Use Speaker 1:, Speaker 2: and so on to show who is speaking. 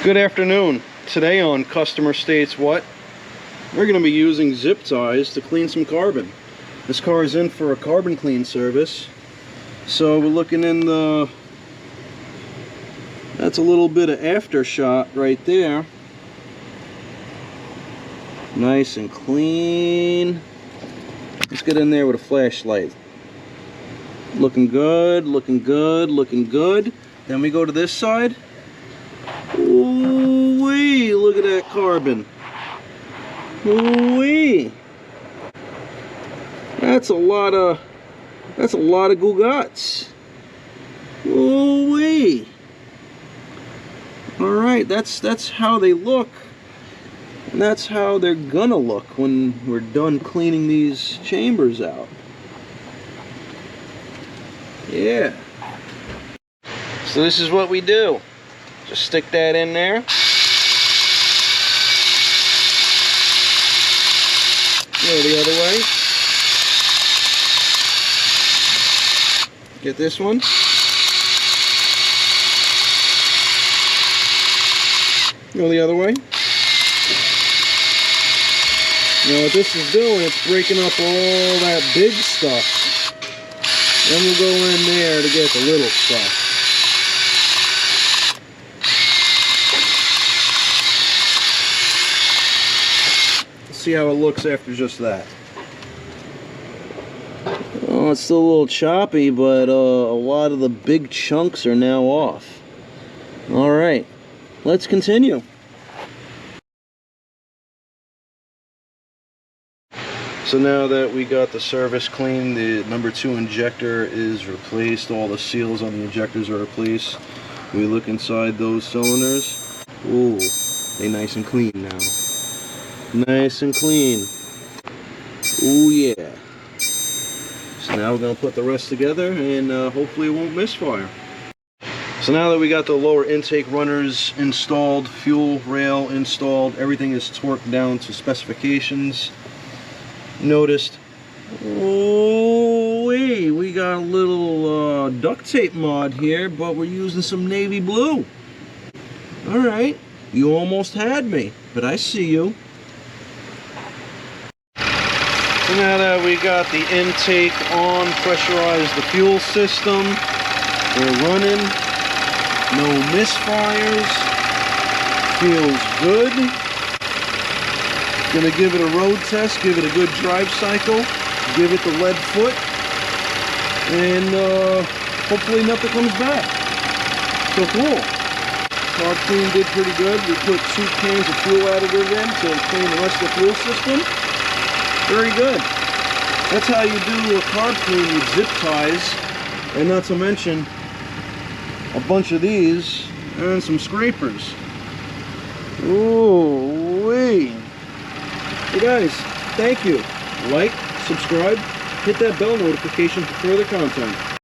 Speaker 1: Good afternoon. Today on Customer States What? We're going to be using zip ties to clean some carbon. This car is in for a carbon clean service. So we're looking in the... That's a little bit of after shot right there. Nice and clean. Let's get in there with a flashlight. Looking good, looking good, looking good. Then we go to this side. Ooh-wee, look at that carbon. Ooh-wee. That's a lot of Gugats. Ooh-wee. All right, that's how they look. And that's how they're gonna look when we're done cleaning these chambers out. Yeah. So this is what we do. Just stick that in there. Go the other way. Get this one. Go the other way. Now what this is doing, it's breaking up all that big stuff. Then we'll go in there to get the little stuff. See how it looks after just that. Oh, it's still a little choppy, but a lot of the big chunks are now off. All right, let's continue. So now that we got the service clean, the number 2 injector is replaced, all the seals on the injectors are replaced. We look inside those cylinders. Ooh, they nice and clean now. Nice and clean. Ooh yeah. So now we're going to put the rest together and hopefully it won't misfire. So now that we got the lower intake runners installed, fuel rail installed, everything is torqued down to specifications. Noticed, oh wait, we got a little duct tape mod here, but we're using some navy blue. Alright, you almost had me, but I see you. So now that we got the intake on, pressurized the fuel system, we're running, no misfires, feels good. Gonna give it a road test, give it a good drive cycle, give it the lead foot, and hopefully nothing comes back. So cool. Carb clean did pretty good. We put 2 cans of fuel additive in to clean the rest of the fuel system. Very good. That's how you do a carb clean with zip ties, and not to mention a bunch of these and some scrapers. Ooh wee. Hey guys, thank you. Like, subscribe, hit that bell notification for further content.